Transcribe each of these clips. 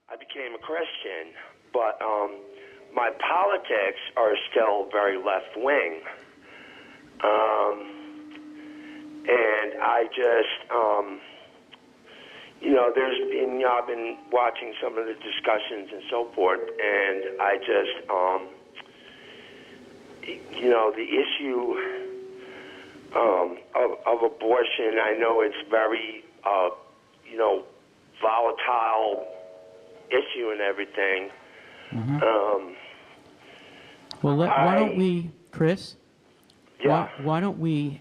I became a Christian, but my politics are still very left-wing. And I just, there's been, I've been watching some of the discussions and so forth, and I just, the issue of abortion, I know it's very, volatile issue and everything. Mm-hmm. Why don't we, Chris? Yeah. Why don't we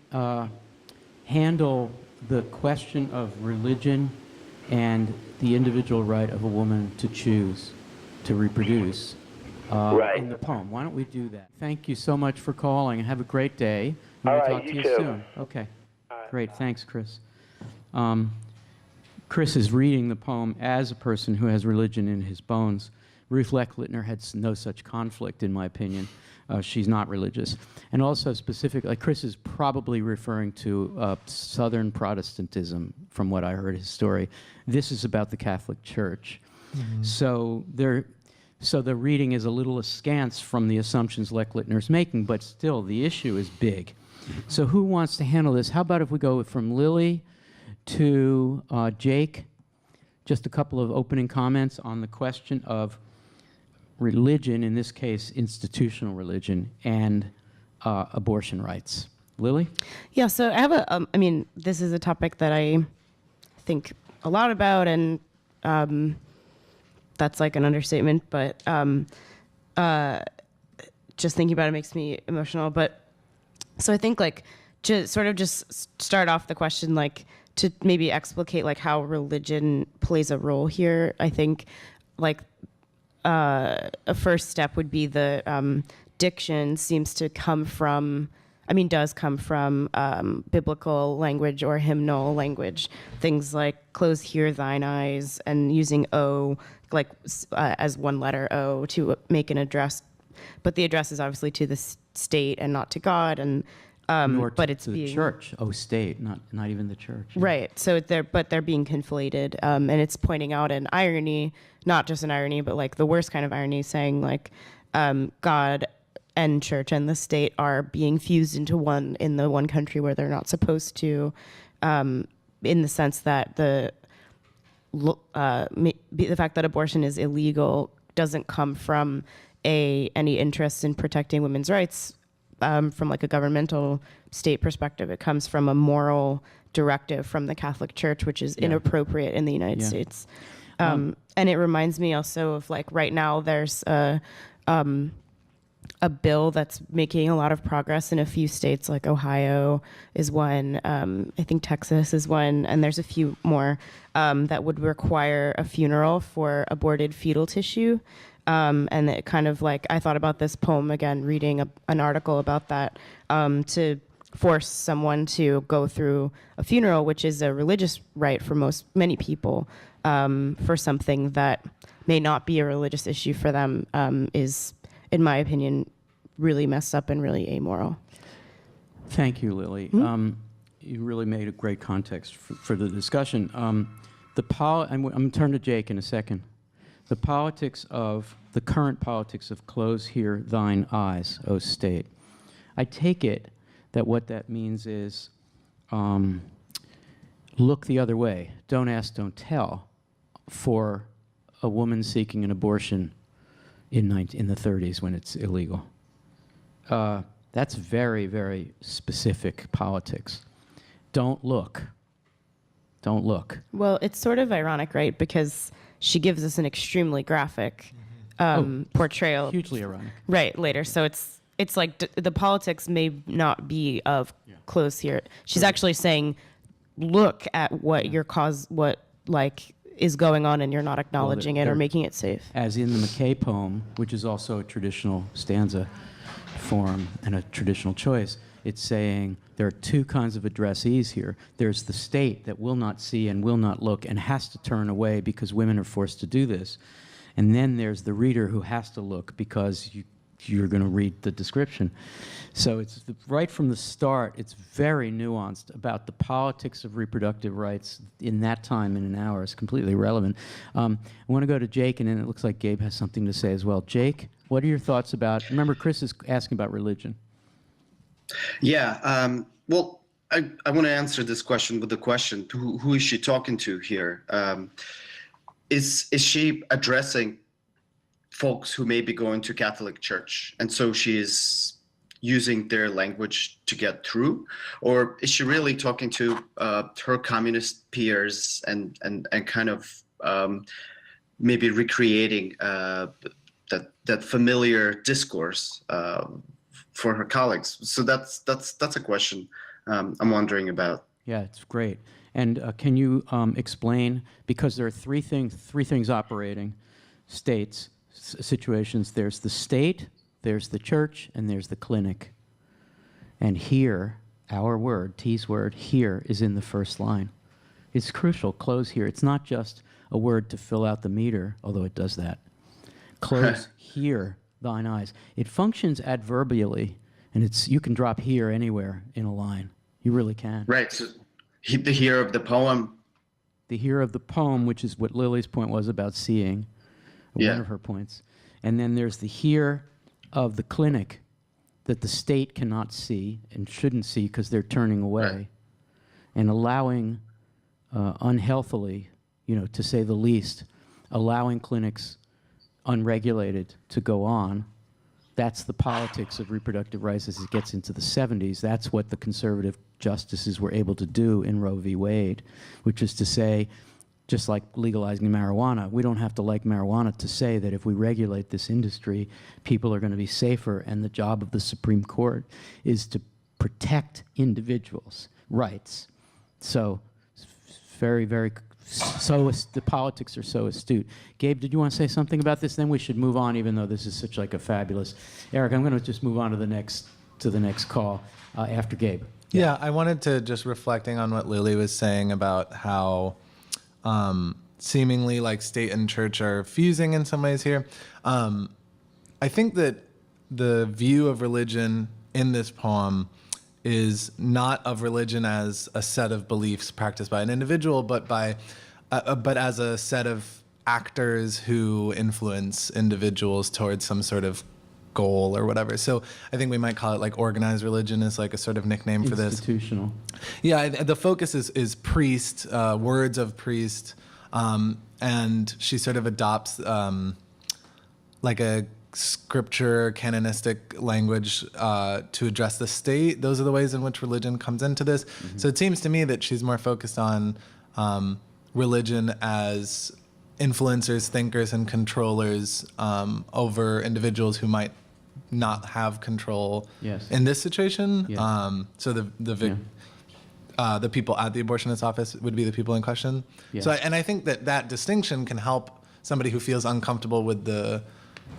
handle the question of religion and the individual right of a woman to choose to reproduce in the poem? Why don't we do that? Thank you so much for calling, and have a great day. All right, talk to you too. soon. Okay. Great. Thanks, Chris. Chris is reading the poem as a person who has religion in his bones. Ruth Lechlitner had no such conflict, in my opinion. She's not religious. And also specifically, Chris is probably referring to Southern Protestantism, from what I heard his story. This is about the Catholic Church. Mm-hmm. So the reading is a little askance from the assumptions Lechlitner's making, but still, the issue is big. So who wants to handle this? How about if we go from Lily to Jake? Just a couple of opening comments on the question of religion, in this case, institutional religion, and abortion rights. Lily? Yeah, so I have this is a topic that I think a lot about, and that's like an understatement, but just thinking about it makes me emotional. But so I think just start off the question, to maybe explicate how religion plays a role here. I think a first step would be the diction seems to come from, does come from biblical language or hymnal language. Things like close here thine eyes, and using O as one letter O to make an address. But the address is obviously to the state and not to God, and but it's to the church. Oh, state, not even the church. Yeah. Right. So they're being conflated, and it's pointing out an irony, not just an irony, but the worst kind of irony, saying God and church and the state are being fused into one in the one country where they're not supposed to, in the sense that the fact that abortion is illegal doesn't come from any interest in protecting women's rights. From a governmental state perspective, it comes from a moral directive from the Catholic Church, which is inappropriate in the United States. And it reminds me also of right now there's a bill that's making a lot of progress in a few states, like Ohio is one, I think Texas is one, and there's a few more that would require a funeral for aborted fetal tissue. And it kind of I thought about this poem again, reading an article about that, to force someone to go through a funeral, which is a religious right for many people, for something that may not be a religious issue for them, is, in my opinion, really messed up and really amoral. Thank you, Lily. Mm-hmm. You really made a great context for the discussion. I'm going to turn to Jake in a second. The current politics of close here thine eyes, O state. I take it that what that means is look the other way. Don't ask, don't tell for a woman seeking an abortion in the 30s when it's illegal. That's very, very specific politics. Don't look. Don't look. Well, it's sort of ironic, right? Because she gives us an extremely graphic portrayal. Hugely ironic. Right, later. So it's the politics may not be of close here. She's actually saying, look at what is going on, and you're not acknowledging it or making it safe. As in the McKay poem, which is also a traditional stanza form and a traditional choice, it's saying there are two kinds of addressees here. There's the state that will not see and will not look and has to turn away because women are forced to do this. And then there's the reader who has to look because you're going to read the description. So it's right from the start, it's very nuanced about the politics of reproductive rights in that time in an hour. It's completely irrelevant. I want to go to Jake, and then it looks like Gabe has something to say as well. Jake, what are your thoughts about, remember Chris is asking about religion. Yeah, well, I want to answer this question with the question, who is she talking to here? Is she addressing folks who may be going to Catholic Church, and so she is using their language to get through, or is she really talking to her communist peers and kind of maybe recreating that familiar discourse for her colleagues? So that's a question I'm wondering about. Yeah, it's great. And can you explain, because there are three things operating, states, situations. There's the state, there's the church, and there's the clinic. And here, our word, T's word, here is in the first line. It's crucial, close here. It's not just a word to fill out the meter, although it does that. Close here, thine eyes. It functions adverbially, and you can drop here anywhere in a line. You really can. Right, so the here of the poem. The here of the poem, which is what Lily's point was about seeing, one of her points. And then there's the here of the clinic that the state cannot see and shouldn't see because they're turning away, right, and allowing unhealthily, to say the least, allowing clinics unregulated to go on. That's the politics of reproductive rights as it gets into the 70s. That's what the conservative justices were able to do in Roe v. Wade, which is to say, just like legalizing marijuana, we don't have to like marijuana to say that if we regulate this industry, people are going to be safer, and the job of the Supreme Court is to protect individuals' rights. So, the politics are so astute. Gabe, did you want to say something about this? Then we should move on, even though this is such like a fabulous. Eric, I'm going to just move on to the next call after Gabe. Yeah, I wanted to just reflecting on what Lily was saying about how seemingly like state and church are fusing in some ways here. I think that the view of religion in this poem is not of religion as a set of beliefs practiced by an individual, but as a set of actors who influence individuals towards some sort of goal or whatever. So I think we might call it like organized religion is like a sort of nickname for this. Institutional. Yeah, the focus is priest, words of priest, and she sort of adopts like a scripture canonistic language to address the state. Those are the ways in which religion comes into this. Mm-hmm. So it seems to me that she's more focused on religion as influencers, thinkers, and controllers over individuals who might not have control in this situation. Yes. So the people at the abortionist office would be the people in question. Yes. So I think that distinction can help somebody who feels uncomfortable with the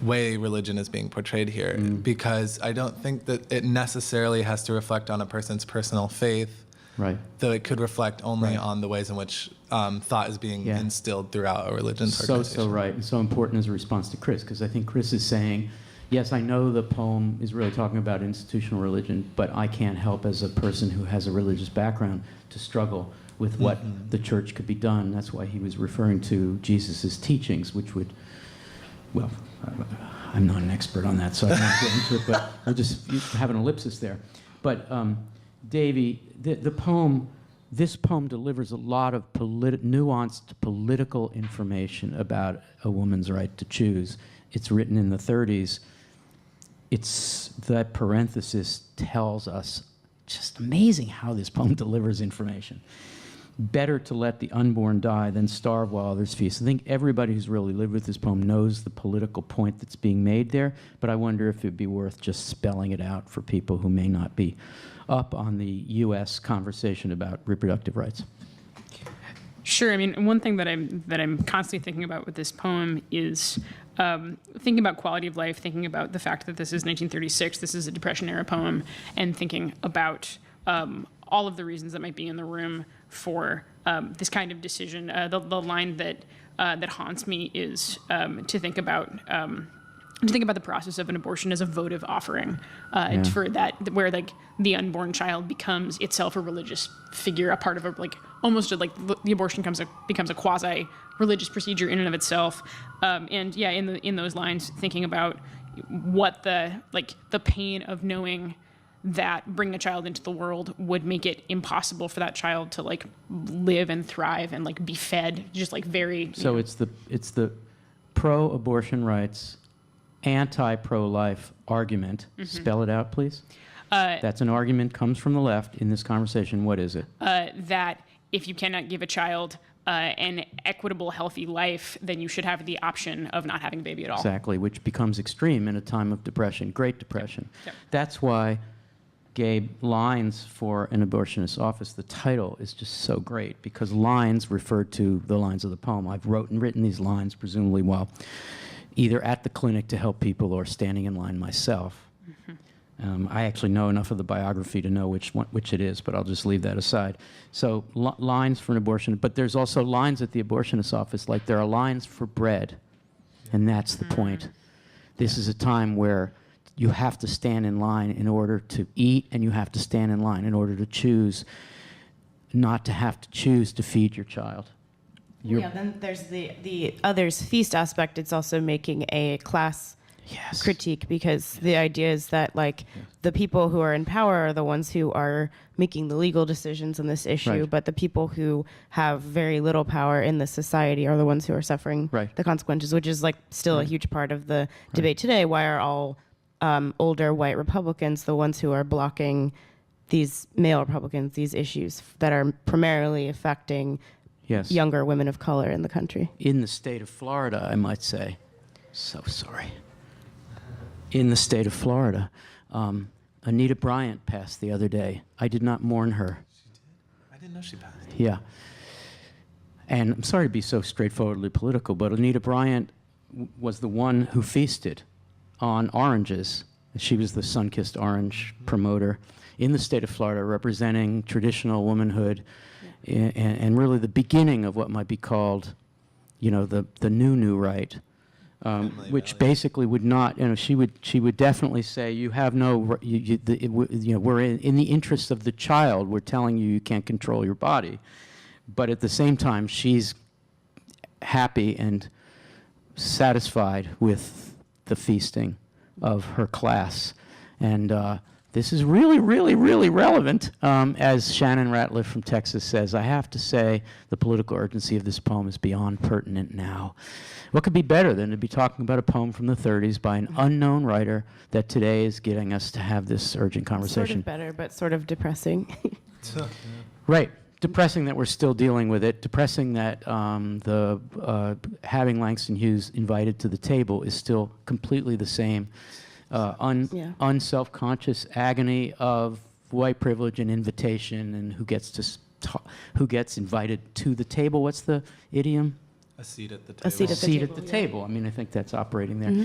way religion is being portrayed here, because I don't think that it necessarily has to reflect on a person's personal faith. Right. Though it could reflect only on the ways in which thought is being instilled throughout a religious organization. So right, and so important as a response to Chris, because I think Chris is saying, yes, I know the poem is really talking about institutional religion, but I can't help as a person who has a religious background to struggle with what the church could be done. That's why he was referring to Jesus' teachings, which would, well, I'm not an expert on that, so I don't want to get into it, but I'll just have an ellipsis there. But Davey, this poem delivers a lot of nuanced political information about a woman's right to choose. It's written in the 30s. That parenthesis tells us, just amazing how this poem delivers information. Better to let the unborn die than starve while others feast. I think everybody who's really lived with this poem knows the political point that's being made there, but I wonder if it'd be worth just spelling it out for people who may not be up on the U.S. conversation about reproductive rights. Sure. I mean, one thing that I'm constantly thinking about with this poem is thinking about quality of life, thinking about the fact that this is 1936, this is a Depression-era poem, and thinking about all of the reasons that might be in the room for this kind of decision. The line that haunts me is to think about to think about the process of an abortion as a votive offering, for that, where like the unborn child becomes itself a religious figure, a part of a almost the abortion becomes a quasi religious procedure in and of itself. In those lines, thinking about what the pain of knowing that bringing a child into the world would make it impossible for that child to live and thrive and be fed, just very. So it's the pro-abortion rights, anti-pro-life argument. Mm-hmm. Spell it out, please. That's an argument, comes from the left in this conversation. What is it? That if you cannot give a child an equitable, healthy life, then you should have the option of not having a baby at all. Exactly, which becomes extreme in a time of depression, Great Depression. Yep. That's why, Gabe, lines for an abortionist office, the title is just so great, because lines refer to the lines of the poem. I've written these lines, presumably while either at the clinic to help people or standing in line myself. Mm-hmm. I actually know enough of the biography to know which it is, but I'll just leave that aside. So lines for an abortion, but there's also lines at the abortionist office, like there are lines for bread, and that's the point. This is a time where you have to stand in line in order to eat, and you have to stand in line in order to choose not to have to choose to feed your child. Then there's the others feast aspect. It's also making a class critique, because the idea is that the people who are in power are the ones who are making the legal decisions on this issue, Right. but the people who have very little power in the society are the ones who are suffering the consequences, which is still a huge part of the debate today. Why are all older white Republicans the ones who are blocking these male Republicans, these issues that are primarily affecting younger women of color in the country? In the state of Florida, I might say. So sorry. In the state of Florida, Anita Bryant passed the other day. I did not mourn her. She did? I didn't know she passed. Yeah. And I'm sorry to be so straightforwardly political, but Anita Bryant was the one who feasted on oranges. She was the sun-kissed orange promoter in the state of Florida, representing traditional womanhood, and really the beginning of what might be called, the new right, which basically would not, she would definitely say, you have no, we're in the interest of the child. We're telling you can't control your body, but at the same time, she's happy and satisfied with the feasting of her class. And this is really, really, really relevant. As Shannon Ratliff from Texas says, I have to say the political urgency of this poem is beyond pertinent now. What could be better than to be talking about a poem from the 30s by an unknown writer that today is getting us to have this urgent conversation? Sort of better, but sort of depressing. Right. Depressing that we're still dealing with it. Depressing that having Langston Hughes invited to the table is still completely the same unself-conscious agony of white privilege and invitation, and who gets invited to the table. What's the idiom? A seat at the table. A seat at the Seat table. at the table. I mean, I think that's operating there. Mm-hmm.